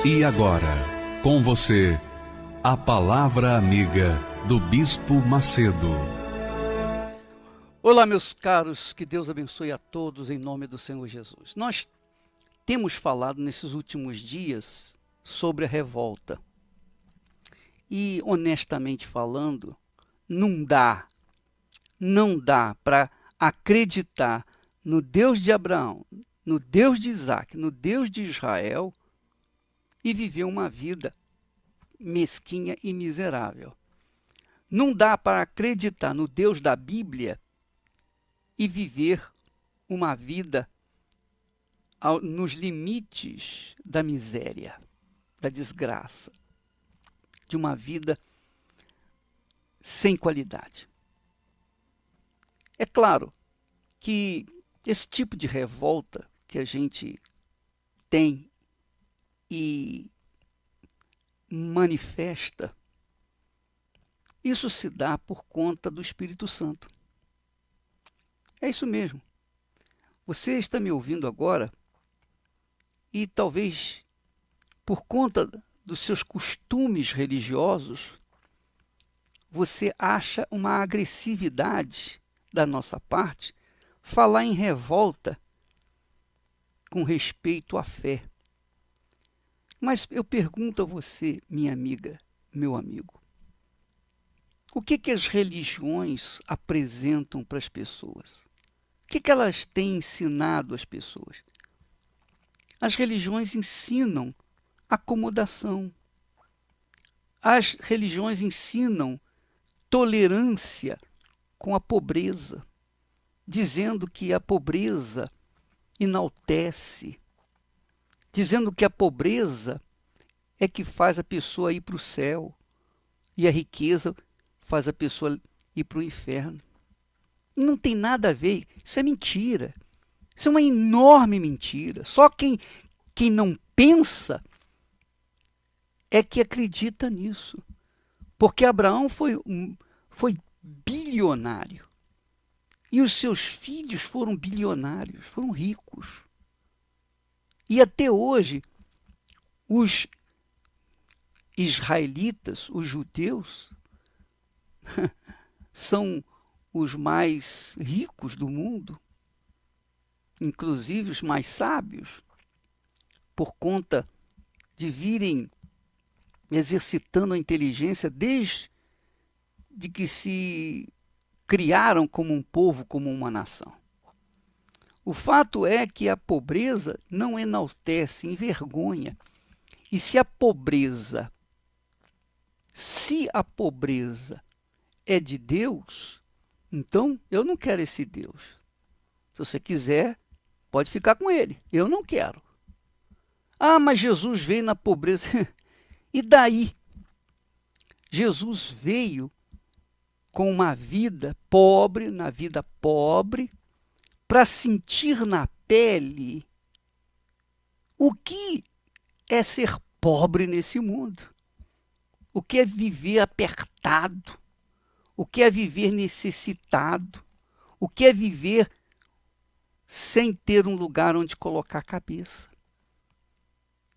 E agora, com você, a Palavra Amiga do Bispo Macedo. Olá, meus caros, que Deus abençoe a todos em nome do Senhor Jesus. Nós temos falado nesses últimos dias sobre a revolta. E, honestamente falando, não dá para acreditar no Deus de Abraão, no Deus de Isaac, no Deus de Israel e viver uma vida mesquinha e miserável. Não dá para acreditar no Deus da Bíblia e viver uma vida nos limites da miséria, da desgraça, de uma vida sem qualidade. É claro que esse tipo de revolta que a gente tem e manifesta, isso se dá por conta do Espírito Santo. É isso mesmo. Você está me ouvindo agora e talvez por conta dos seus costumes religiosos, você acha uma agressividade da nossa parte falar em revolta com respeito à fé. Mas eu pergunto a você, minha amiga, meu amigo, o que as religiões apresentam para as pessoas? O que elas têm ensinado às pessoas? As religiões ensinam acomodação. As religiões ensinam tolerância com a pobreza, dizendo que a pobreza enaltece, dizendo que a pobreza é que faz a pessoa ir para o céu e a riqueza faz a pessoa ir para o inferno. Não tem nada a ver, isso é mentira. Isso é uma enorme mentira. Só quem não pensa é que acredita nisso. Porque Abraão foi bilionário. E os seus filhos foram bilionários, foram ricos. E até hoje, os israelitas, os judeus, são os mais ricos do mundo, inclusive os mais sábios, por conta de virem exercitando a inteligência desde que se criaram como um povo, como uma nação. O fato é que a pobreza não enaltece, envergonha. E se a pobreza é de Deus, então eu não quero esse Deus. Se você quiser, pode ficar com ele. Eu não quero. Ah, mas Jesus veio na pobreza. E daí? Jesus veio com uma vida pobre, para sentir na pele o que é ser pobre nesse mundo. O que é viver apertado, o que é viver necessitado, o que é viver sem ter um lugar onde colocar a cabeça.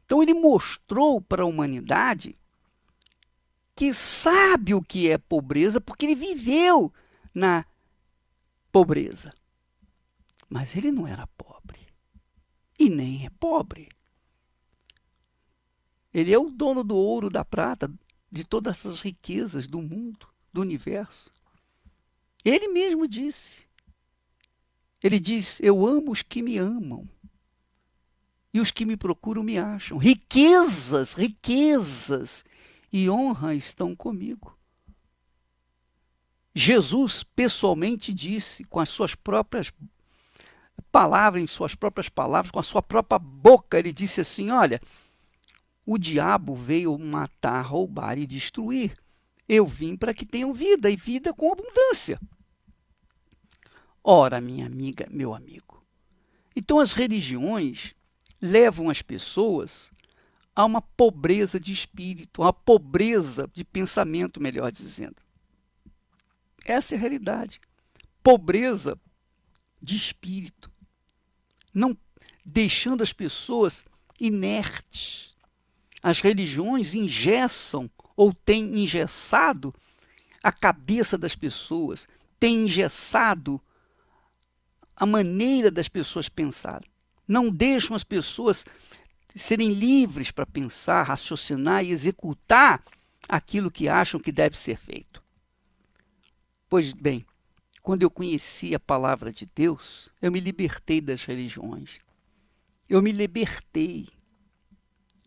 Então ele mostrou para a humanidade que sabe o que é pobreza porque ele viveu na pobreza. Mas ele não era pobre e nem é pobre. Ele é o dono do ouro, da prata, de todas essas riquezas do mundo, do universo. Ele mesmo disse. Ele diz, eu amo os que me amam. E os que me procuram me acham. Riquezas e honra estão comigo. Jesus pessoalmente disse, com as suas próprias palavras, em suas próprias palavras, com a sua própria boca, ele disse assim, olha, o diabo veio matar, roubar e destruir. Eu vim para que tenham vida, e vida com abundância. Ora, minha amiga, meu amigo, então as religiões levam as pessoas a uma pobreza de espírito, a uma pobreza de pensamento, melhor dizendo. Essa é a realidade. Pobreza de espírito. Não deixando as pessoas inertes, As religiões engessam ou têm engessado a cabeça das pessoas, têm engessado a maneira das pessoas pensarem. Não deixam as pessoas serem livres para pensar, raciocinar e executar aquilo que acham que deve ser feito. Pois bem, quando eu conheci a palavra de Deus, eu me libertei das religiões. Eu me libertei.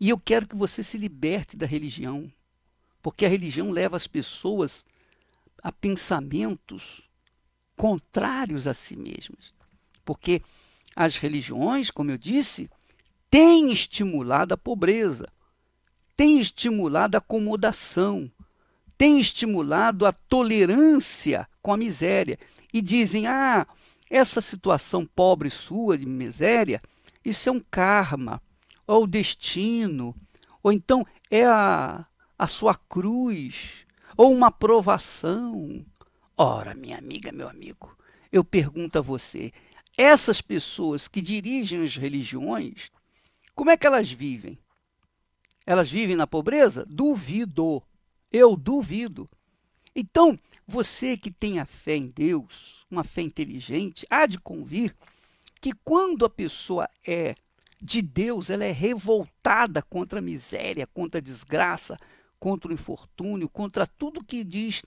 E eu quero que você se liberte da religião, porque a religião leva as pessoas a pensamentos contrários a si mesmas. Porque as religiões, como eu disse, têm estimulado a pobreza, têm estimulado a acomodação, têm estimulado a tolerância com a miséria. E dizem, essa situação pobre sua, de miséria, isso é um karma, ou o destino, ou então é a sua cruz, ou uma provação. Ora, minha amiga, meu amigo, eu pergunto a você, essas pessoas que dirigem as religiões, como é que elas vivem? Elas vivem na pobreza? Duvido. Eu duvido. Então, você que tem a fé em Deus, uma fé inteligente, há de convir que quando a pessoa é de Deus, ela é revoltada contra a miséria, contra a desgraça, contra o infortúnio, contra tudo que diz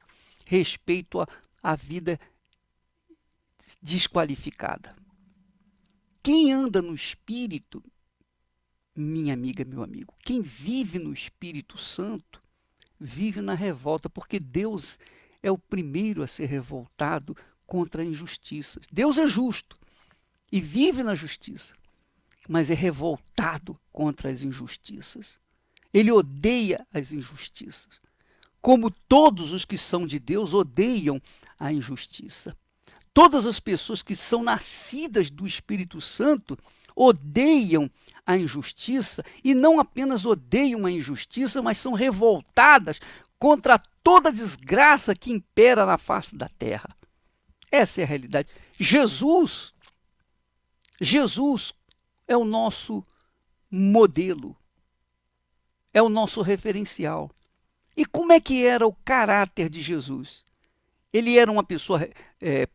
respeito à vida desqualificada. Quem anda no Espírito, minha amiga, meu amigo, quem vive no Espírito Santo, vive na revolta, porque Deus é o primeiro a ser revoltado contra a injustiça. Deus é justo e vive na justiça, mas é revoltado contra as injustiças. Ele odeia as injustiças, como todos os que são de Deus odeiam a injustiça. Todas as pessoas que são nascidas do Espírito Santo odeiam a injustiça, e não apenas odeiam a injustiça, mas são revoltadas contra toda a desgraça que impera na face da terra. Essa é a realidade. Jesus é o nosso modelo, é o nosso referencial. E como é que era o caráter de Jesus? Ele era uma pessoa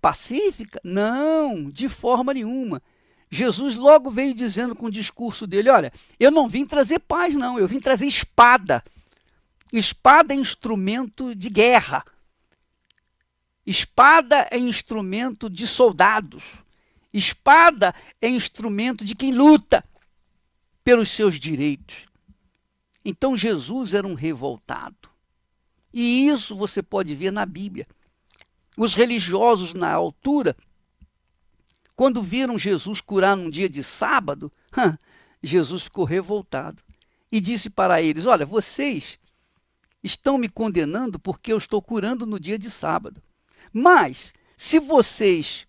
pacífica? Não, de forma nenhuma. Jesus logo veio dizendo com o discurso dele, olha, eu não vim trazer paz não, eu vim trazer espada. Espada é instrumento de guerra. Espada é instrumento de soldados. Espada é instrumento de quem luta pelos seus direitos. Então Jesus era um revoltado. E isso você pode ver na Bíblia. Os religiosos na altura, quando viram Jesus curar num dia de sábado, Jesus ficou revoltado e disse para eles, olha, vocês estão me condenando porque eu estou curando no dia de sábado. Mas, se vocês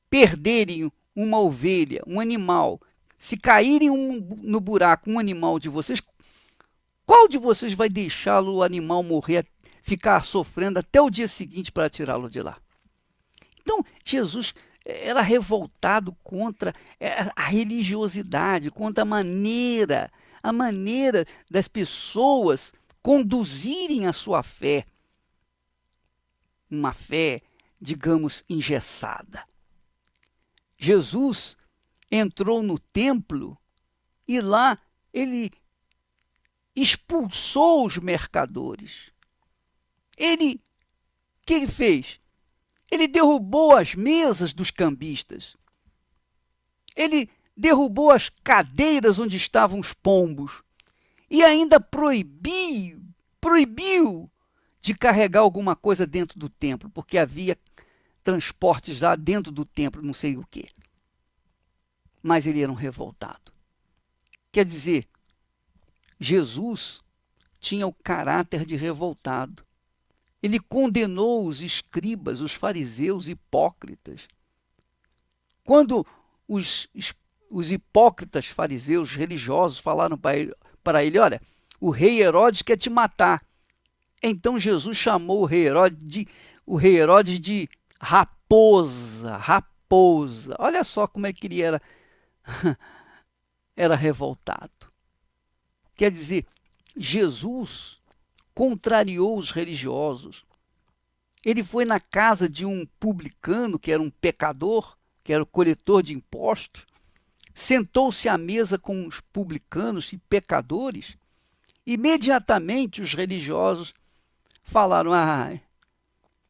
perderem uma ovelha, um animal, se caírem no buraco um animal de vocês, qual de vocês vai deixá-lo, o animal, morrer, ficar sofrendo até o dia seguinte para tirá-lo de lá? Então, Jesus era revoltado contra a religiosidade, contra a maneira das pessoas conduzirem a sua fé. Uma fé, digamos, engessada. Jesus entrou no templo e lá ele expulsou os mercadores. O que ele fez? Ele derrubou as mesas dos cambistas. Ele derrubou as cadeiras onde estavam os pombos. E ainda proibiu de carregar alguma coisa dentro do templo, porque havia transportes lá dentro do templo, não sei o quê. Mas ele era um revoltado. Quer dizer, Jesus tinha o caráter de revoltado. Ele condenou os escribas, os fariseus hipócritas. Quando os hipócritas fariseus religiosos falaram para ele, olha, o rei Herodes quer te matar. Então Jesus chamou o rei Herodes de raposa. Olha só como é que ele era revoltado. Quer dizer, Jesus contrariou os religiosos. Ele foi na casa de um publicano, que era um pecador, que era o coletor de impostos, sentou-se à mesa com os publicanos e pecadores. Imediatamente os religiosos falaram: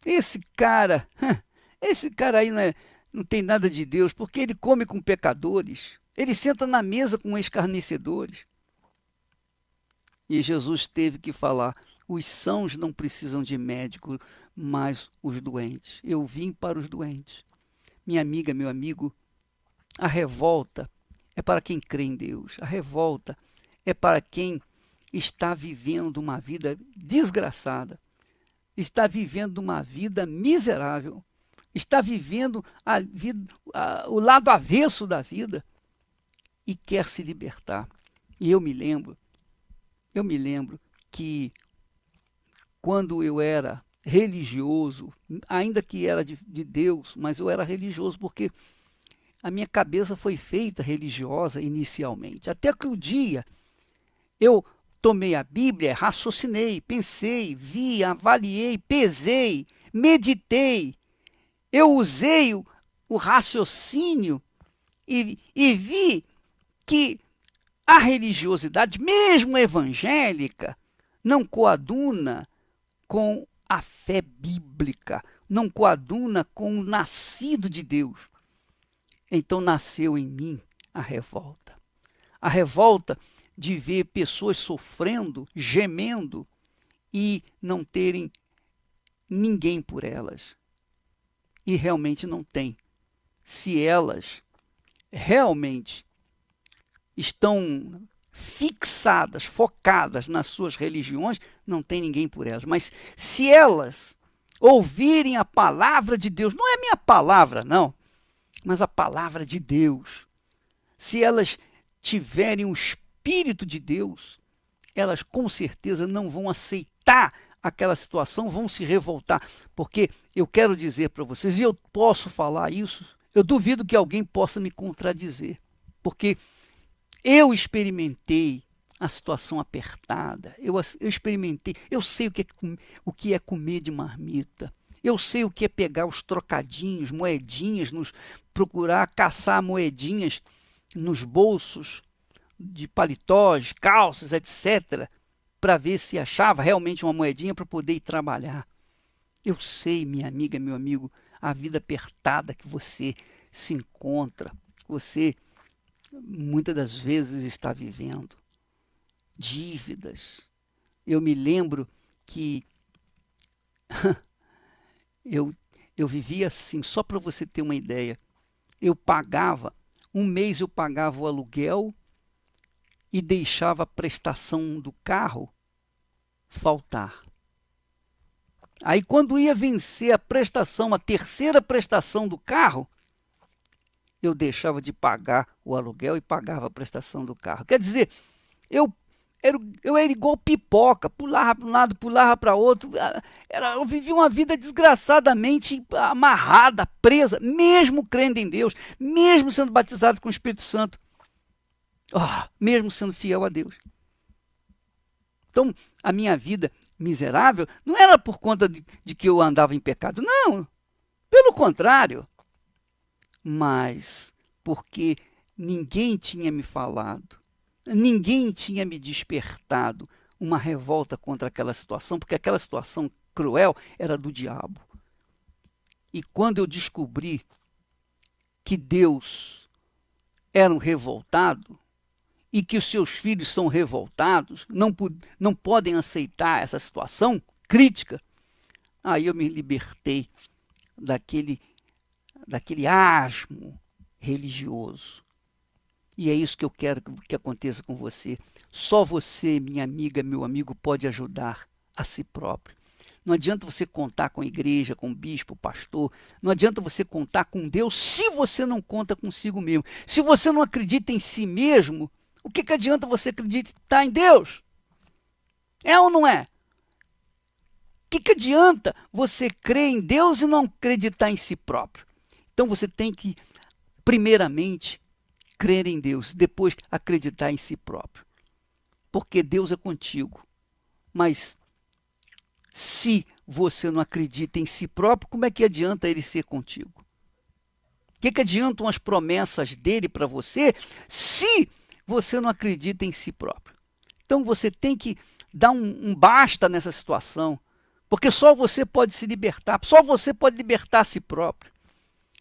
esse cara aí não tem nada de Deus, porque ele come com pecadores, ele senta na mesa com escarnecedores. E Jesus teve que falar: os sãos não precisam de médico, mas os doentes. Eu vim para os doentes. Minha amiga, meu amigo, a revolta é para quem crê em Deus. A revolta é para quem está vivendo uma vida desgraçada, está vivendo uma vida miserável, está vivendo o lado avesso da vida e quer se libertar. E eu me lembro que quando eu era religioso, ainda que era de Deus, mas eu era religioso porque a minha cabeça foi feita religiosa inicialmente. Até que o dia eu tomei a Bíblia, raciocinei, pensei, vi, avaliei, pesei, meditei. Eu usei o raciocínio e vi que a religiosidade, mesmo evangélica, não coaduna com a fé bíblica, não coaduna com o nascido de Deus. Então nasceu em mim a revolta. A revolta de ver pessoas sofrendo, gemendo e não terem ninguém por elas. E realmente não tem. Se elas realmente estão fixadas, focadas nas suas religiões, não tem ninguém por elas. Mas se elas ouvirem a palavra de Deus, não é minha palavra, não, mas a palavra de Deus, se elas tiverem o Espírito de Deus, elas com certeza não vão aceitar aquela situação, vão se revoltar. Porque eu quero dizer para vocês, e eu posso falar isso, eu duvido que alguém possa me contradizer, porque eu experimentei a situação apertada, eu experimentei, eu sei o que é comer de marmita, eu sei o que é pegar os trocadinhos, moedinhas, procurar caçar moedinhas nos bolsos de paletós, calças, etc., para ver se achava realmente uma moedinha para poder ir trabalhar. Eu sei, minha amiga, meu amigo, a vida apertada que você se encontra, você muitas das vezes está vivendo. Dívidas. Eu me lembro que eu vivia assim, só para você ter uma ideia. Um mês eu pagava o aluguel e deixava a prestação do carro faltar. Aí quando ia vencer a prestação, a terceira prestação do carro, eu deixava de pagar o aluguel e pagava a prestação do carro. Quer dizer, eu era igual pipoca, pulava para um lado, pulava para outro. Eu vivia uma vida desgraçadamente amarrada, presa, mesmo crendo em Deus, mesmo sendo batizado com o Espírito Santo, mesmo sendo fiel a Deus. Então, a minha vida miserável não era por conta de que eu andava em pecado, não, pelo contrário. Mas porque ninguém tinha me falado, ninguém tinha me despertado uma revolta contra aquela situação, porque aquela situação cruel era do diabo. E quando eu descobri que Deus era um revoltado e que os seus filhos são revoltados, não podem aceitar essa situação crítica, aí eu me libertei daquele asmo religioso. E é isso que eu quero que aconteça com você. Só você, minha amiga, meu amigo, pode ajudar a si próprio. Não adianta você contar com a igreja, com o bispo, o pastor. Não adianta você contar com Deus se você não conta consigo mesmo. Se você não acredita em si mesmo, o que adianta você acreditar em Deus? É ou não é? O que adianta você crer em Deus e não acreditar em si próprio? Então você tem que, primeiramente, crer em Deus, depois acreditar em si próprio. porque Deus é contigo. Mas se você não acredita em si próprio, como é que adianta ele ser contigo? O que adiantam as promessas dele para você se você não acredita em si próprio? Então você tem que dar um basta nessa situação, porque só você pode se libertar, só você pode libertar a si próprio.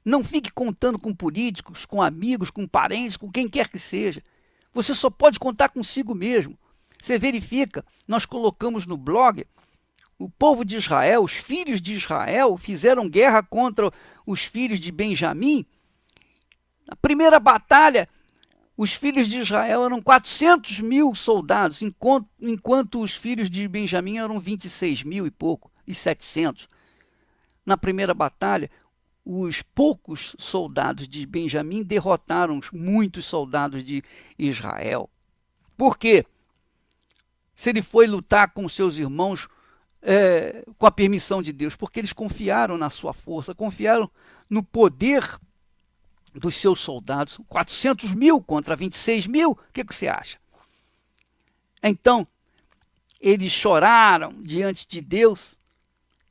Não fique contando com políticos, com amigos, com parentes, com quem quer que seja. Você só pode contar consigo mesmo. Você verifica, nós colocamos no blog, o povo de Israel, os filhos de Israel fizeram guerra contra os filhos de Benjamim. Na primeira batalha, os filhos de Israel eram 400 mil soldados, enquanto os filhos de Benjamim eram 26 mil e pouco, e 700. Na primeira batalha, os poucos soldados de Benjamim derrotaram muitos soldados de Israel. Por quê? Se ele foi lutar com seus irmãos com a permissão de Deus, porque eles confiaram na sua força, confiaram no poder dos seus soldados. 400 mil contra 26 mil, o que você acha? Então, eles choraram diante de Deus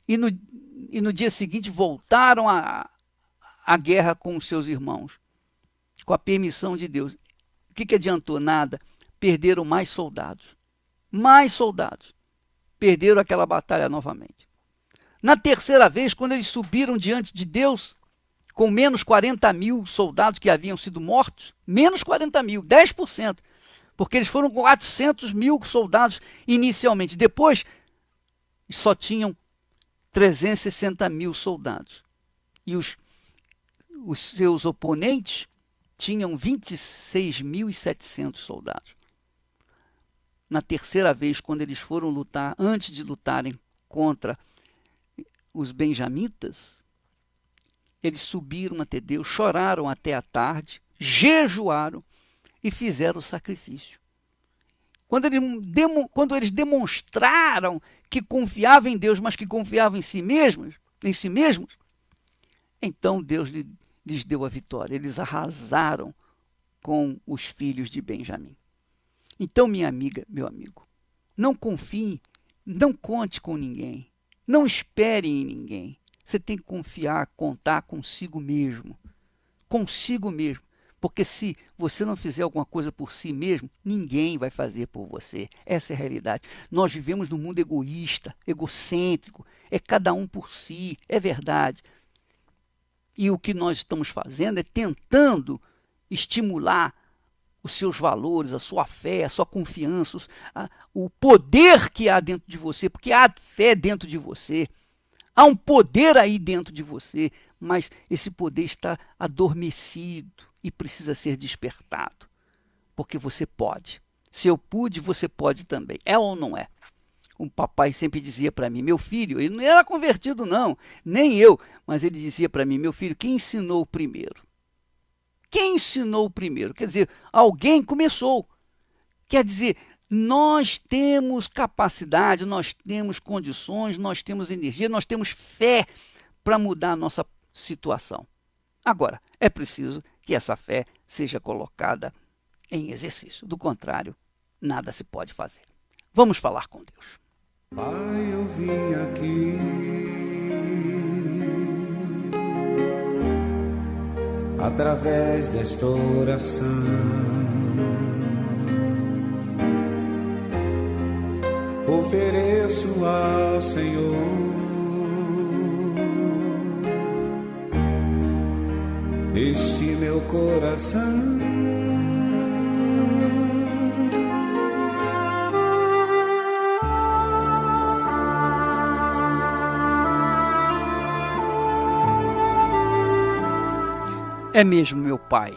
e no dia seguinte voltaram à guerra com os seus irmãos, com a permissão de Deus. O que adiantou? Nada. Perderam mais soldados. Mais soldados. Perderam aquela batalha novamente. Na terceira vez, quando eles subiram diante de Deus, com menos 40 mil soldados que haviam sido mortos, menos 40 mil, 10%, porque eles foram com 400 mil soldados inicialmente. Depois, só tinham 360 mil soldados. E os seus oponentes tinham 26.700 soldados. Na terceira vez, quando eles foram lutar, antes de lutarem contra os benjamitas, eles subiram até Deus, choraram até a tarde, jejuaram e fizeram o sacrifício. Quando eles demonstraram que confiavam em Deus, mas que confiavam em si mesmos, então Deus lhes deu a vitória. Eles arrasaram com os filhos de Benjamim. Então, minha amiga, meu amigo, não confie, não conte com ninguém, não espere em ninguém. Você tem que confiar, contar consigo mesmo, porque se você não fizer alguma coisa por si mesmo, ninguém vai fazer por você. Essa é a realidade. Nós vivemos num mundo egoísta, egocêntrico, é cada um por si, é verdade. E o que nós estamos fazendo é tentando estimular os seus valores, a sua fé, a sua confiança, o poder que há dentro de você, porque há fé dentro de você. Há um poder aí dentro de você, mas esse poder está adormecido e precisa ser despertado, porque você pode. Se eu pude, você pode também. É ou não é? O papai sempre dizia para mim, meu filho, ele não era convertido não, nem eu, mas ele dizia para mim, meu filho, quem ensinou primeiro? Quem ensinou primeiro? Quer dizer, alguém começou. Quer dizer, nós temos capacidade, nós temos condições, nós temos energia, nós temos fé para mudar a nossa situação. Agora, é preciso que essa fé seja colocada em exercício. Do contrário, nada se pode fazer. Vamos falar com Deus. Pai, eu vim aqui através desta oração ofereço ao Senhor este meu coração. É mesmo, meu Pai.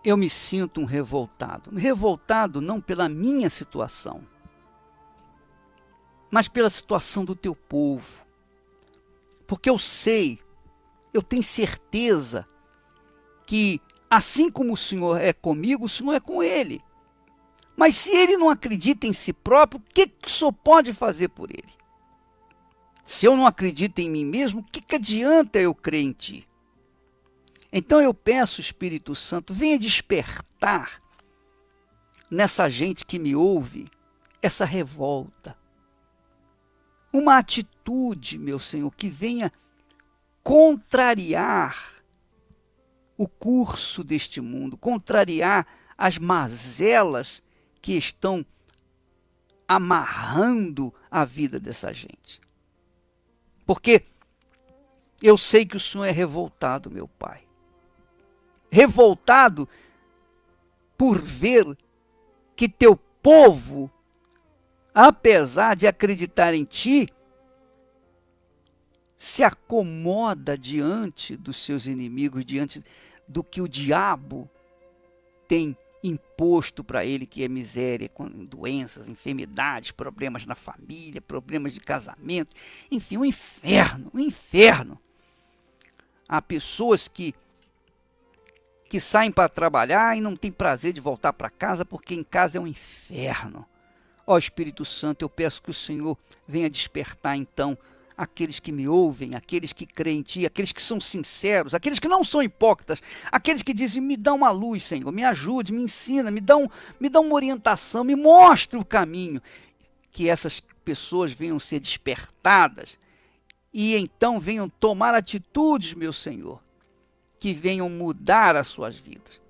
Eu me sinto um revoltado. Revoltado não pela minha situação, mas pela situação do teu povo. Porque eu sei, eu tenho certeza que assim como o Senhor é comigo, o Senhor é com ele. Mas se ele não acredita em si próprio, o que o Senhor pode fazer por ele? Se eu não acredito em mim mesmo, o que adianta eu crer em ti? Então eu peço, Espírito Santo, venha despertar nessa gente que me ouve essa revolta. Uma atitude, meu Senhor, que venha contrariar o curso deste mundo, contrariar as mazelas que estão amarrando a vida dessa gente. Porque eu sei que o Senhor é revoltado, meu Pai. Revoltado por ver que teu povo, apesar de acreditar em Ti, se acomoda diante dos seus inimigos, diante do que o diabo tem imposto para ele, que é miséria, com doenças, enfermidades, problemas na família, problemas de casamento, enfim, um inferno, um inferno. Há pessoas que saem para trabalhar e não têm prazer de voltar para casa, porque em casa é um inferno. Ó Espírito Santo, eu peço que o Senhor venha despertar então aqueles que me ouvem, aqueles que creem em Ti, aqueles que são sinceros, aqueles que não são hipócritas, aqueles que dizem, me dá uma luz, Senhor, me ajude, me ensina, me dá uma orientação, me mostre o caminho. Que essas pessoas venham ser despertadas e então venham tomar atitudes, meu Senhor, que venham mudar as suas vidas.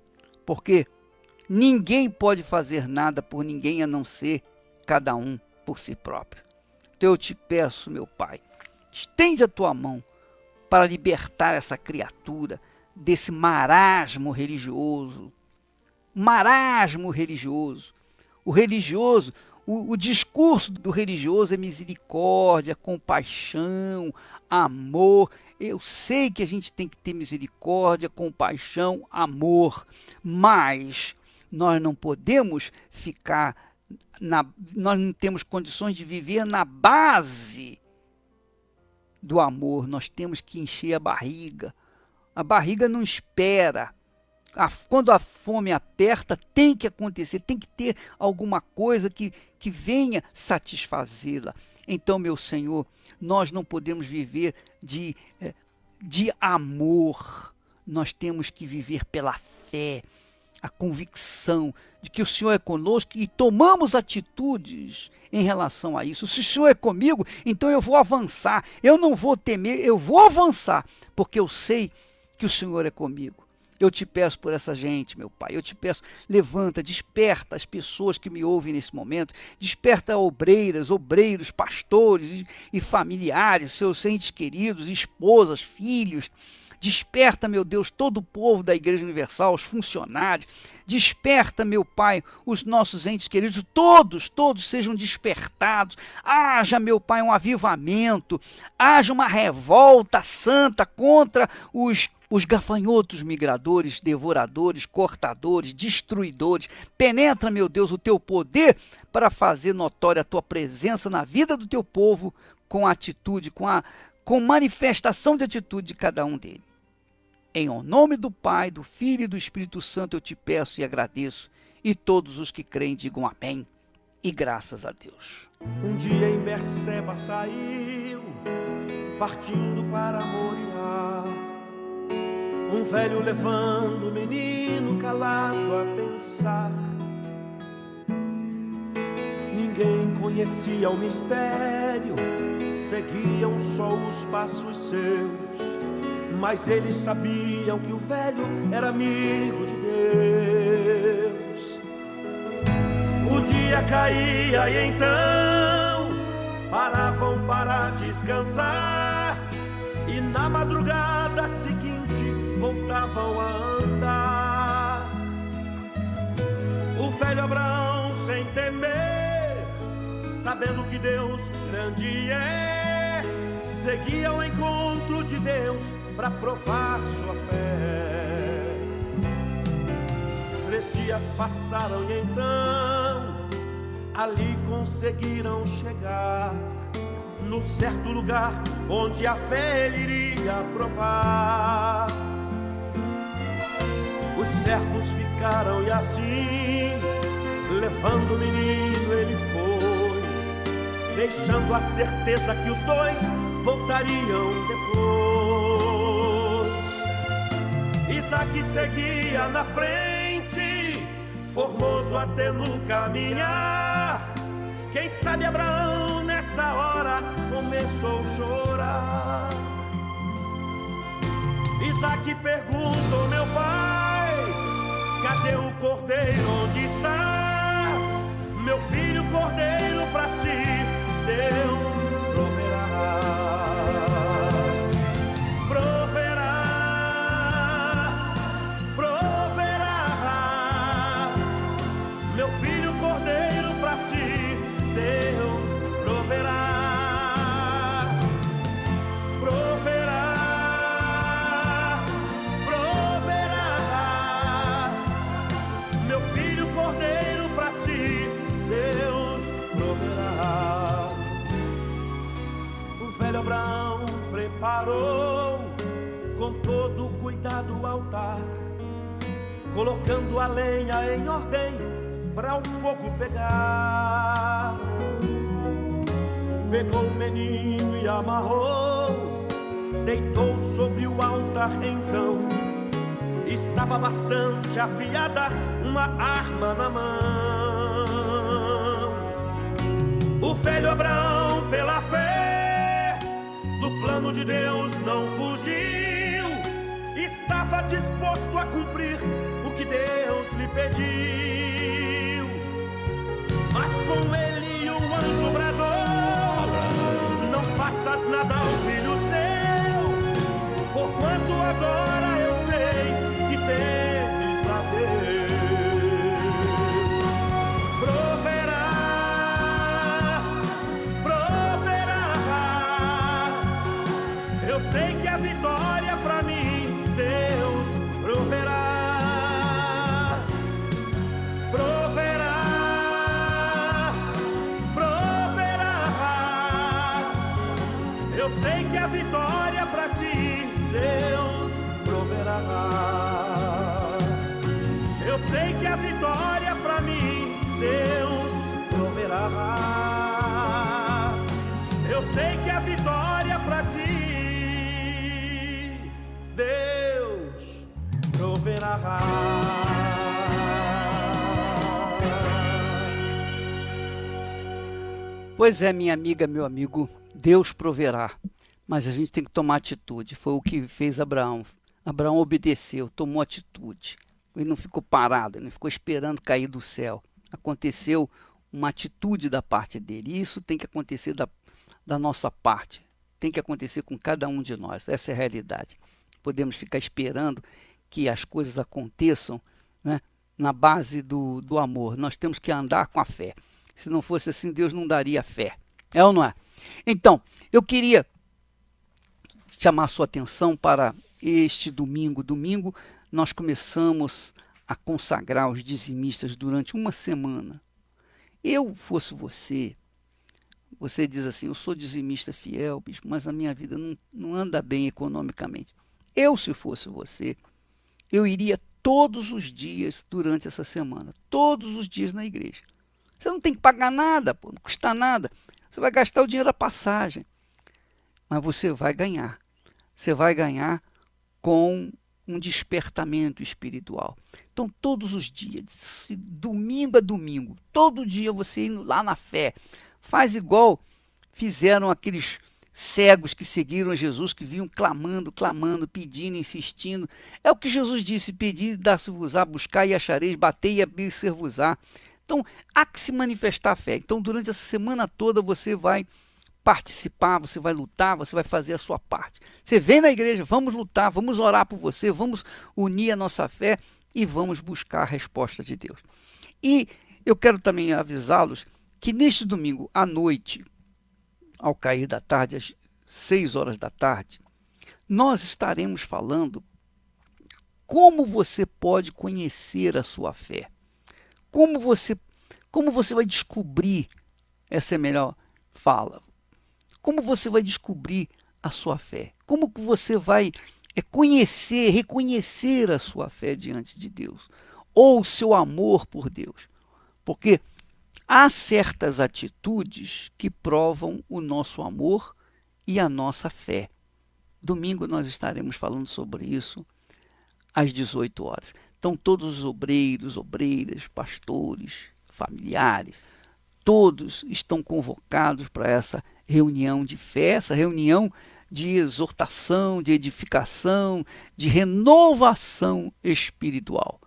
Porque ninguém pode fazer nada por ninguém a não ser cada um por si próprio. Então eu te peço, meu Pai, estende a tua mão para libertar essa criatura desse marasmo religioso. Marasmo religioso. O discurso do religioso é misericórdia, compaixão, amor. Eu sei que a gente tem que ter misericórdia, compaixão, amor, mas nós não podemos nós não temos condições de viver na base do amor. Nós temos que encher a barriga. A barriga não espera. Quando a fome aperta, tem que acontecer, tem que ter alguma coisa que venha satisfazê-la. Então, meu Senhor, nós não podemos viver de amor. Nós temos que viver pela fé, a convicção de que o Senhor é conosco e tomamos atitudes em relação a isso. Se o Senhor é comigo, então eu vou avançar. Eu não vou temer, eu vou avançar, porque eu sei que o Senhor é comigo. Eu te peço por essa gente, meu Pai. Eu te peço, levanta, desperta as pessoas que me ouvem nesse momento. Desperta obreiros, pastores e familiares, seus entes queridos, esposas, filhos. Desperta, meu Deus, todo o povo da Igreja Universal, os funcionários. Desperta, meu Pai, os nossos entes queridos. Todos sejam despertados. Haja, meu Pai, um avivamento. Haja uma revolta santa contra os gafanhotos migradores, devoradores, cortadores, destruidores. Penetra, meu Deus, o teu poder para fazer notória a tua presença na vida do teu povo com atitude, com manifestação de atitude de cada um deles. Em nome do Pai, do Filho e do Espírito Santo eu te peço e agradeço. E todos os que creem digam amém. E graças a Deus. Um dia em Berseba saiu, partindo para Moriá. Um velho levando o menino calado a pensar. Ninguém conhecia o mistério, seguiam só os passos seus. Mas eles sabiam que o velho era amigo de Deus. O dia caía e então paravam para descansar. E na madrugada seguinte voltavam a andar. O velho Abraão, sem temer, sabendo que Deus grande é, seguia ao encontro de Deus para provar sua fé. 3 dias passaram e então ali conseguiram chegar no certo lugar onde a fé ele iria provar. Os servos ficaram e assim, levando o menino ele foi, deixando a certeza que os dois voltariam depois. Isaque seguia na frente, formoso até no caminhar. Quem sabe Abraão nessa hora começou a chorar. Isaac perguntou: meu pai, cadê o cordeiro, onde está? Meu filho, cordeiro para si, Deus proverá. Proverá, proverá. Meu filho, cordeiro para si, Deus proverá. Proverá, proverá. Meu filho, cordeiro para si, Deus proverá. O velho Abraão preparou com todo cuidado o altar, colocando a lenha em ordem para o fogo pegar. Pegou o menino e amarrou, deitou sobre o altar então. Estava bastante afiada uma arma na mão. O velho Abraão, pela fé, do plano de Deus não fugiu. Estava disposto a cumprir o que Deus lhe pediu. Mas com ele o anjo bradou: não faças nada ao filho seu, porquanto agora eu sei que temes a Deus. Proverá, proverá. Eu sei que a vitória pra mim Deus proverá. Proverá, proverá. Eu sei que a vitória pra ti Deus proverá. Eu sei que a vitória pra mim Deus proverá. Eu sei que a vitória pra ti Deus proverá. Pois é, minha amiga, meu amigo, Deus proverá, mas a gente tem que tomar atitude. Foi o que fez Abraão. Abraão obedeceu, tomou atitude. Ele não ficou parado, ele não ficou esperando cair do céu. Aconteceu uma atitude da parte dele. E isso tem que acontecer da nossa parte. Tem que acontecer com cada um de nós. Essa é a realidade. Podemos ficar esperando que as coisas aconteçam, né, na base do amor. Nós temos que andar com a fé. Se não fosse assim, Deus não daria fé. É ou não é? Então, eu queria chamar a sua atenção para este domingo. Domingo nós começamos a consagrar os dizimistas durante uma semana. Eu fosse você diz assim: eu sou dizimista fiel, bispo, mas a minha vida não anda bem economicamente. Eu, se fosse você, eu iria todos os dias durante essa semana, todos os dias na igreja. Você não tem que pagar nada, pô, não custa nada. Você vai gastar o dinheiro da passagem, mas você vai ganhar. Você vai ganhar com um despertamento espiritual. Então, todos os dias, domingo a domingo, todo dia você indo lá na fé. Faz igual fizeram aqueles cegos que seguiram Jesus, que vinham clamando, pedindo, insistindo. É o que Jesus disse: pedi, dá-se-vos-á, buscar e achareis, bater e abrir-se-vos-á. Então, há que se manifestar a fé. Então, durante essa semana toda, você vai participar, você vai lutar, você vai fazer a sua parte. Você vem na igreja, vamos lutar, vamos orar por você, vamos unir a nossa fé e vamos buscar a resposta de Deus. E eu quero também avisá-los que neste domingo à noite, ao cair da tarde, às 6 horas da tarde, nós estaremos falando como você pode conhecer a sua fé. Como você vai descobrir, essa é a melhor fala, como você vai descobrir a sua fé? Como que você vai conhecer, reconhecer a sua fé diante de Deus? Ou o seu amor por Deus? Porque há certas atitudes que provam o nosso amor e a nossa fé. Domingo nós estaremos falando sobre isso às 18 horas. Então todos os obreiros, obreiras, pastores, familiares, todos estão convocados para essa reunião de fé, essa reunião de exortação, de edificação, de renovação espiritual.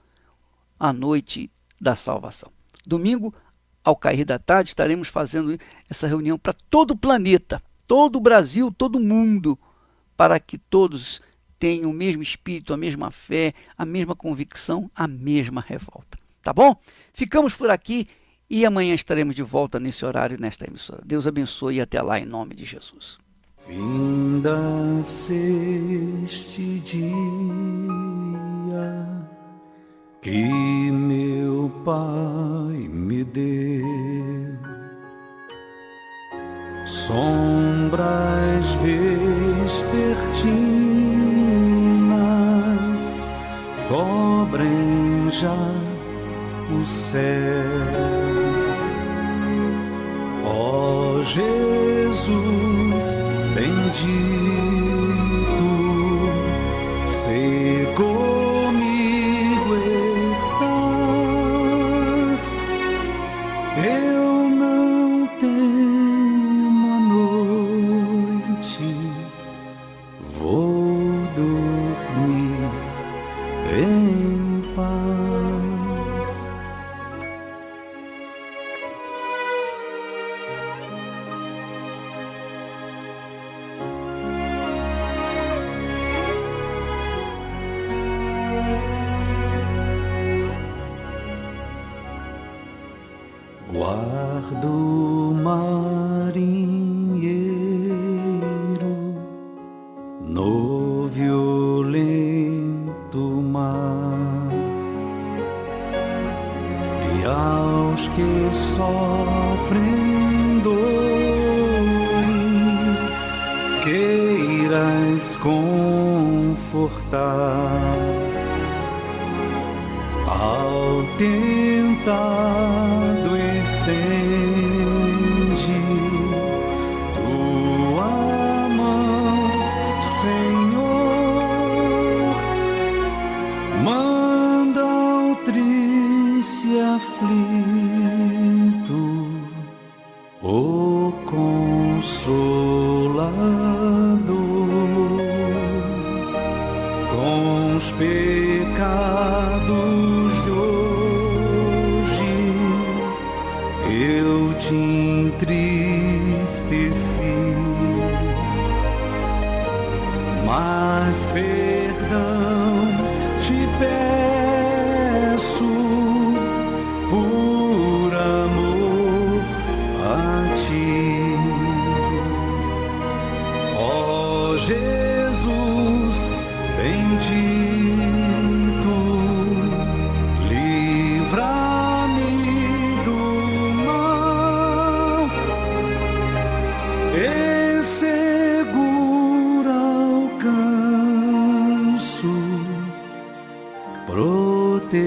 A noite da salvação. Domingo, ao cair da tarde, estaremos fazendo essa reunião para todo o planeta, todo o Brasil, todo o mundo, para que todos tenham o mesmo espírito, a mesma fé, a mesma convicção, a mesma revolta. Tá bom? Ficamos por aqui e amanhã estaremos de volta nesse horário, nesta emissora. Deus abençoe e até lá, em nome de Jesus. Finda-se este dia que meu Pai me deu, sombras vespertinas cobrem já o céu. Ó Jesus bendito, se comigo estás, eu não temo a noite, vou dormir em paz. Guardo marinheiro no violento mar, e aos que sofrem dores queiras confortar. Ao tentado estende tua mão, Senhor, manda ao triste aflito o Consolador, com os pecados eu te entristeci, mas perdão te peço por amor a ti. Ó Jesus bendito, livra-me e segura alcanço, proteção.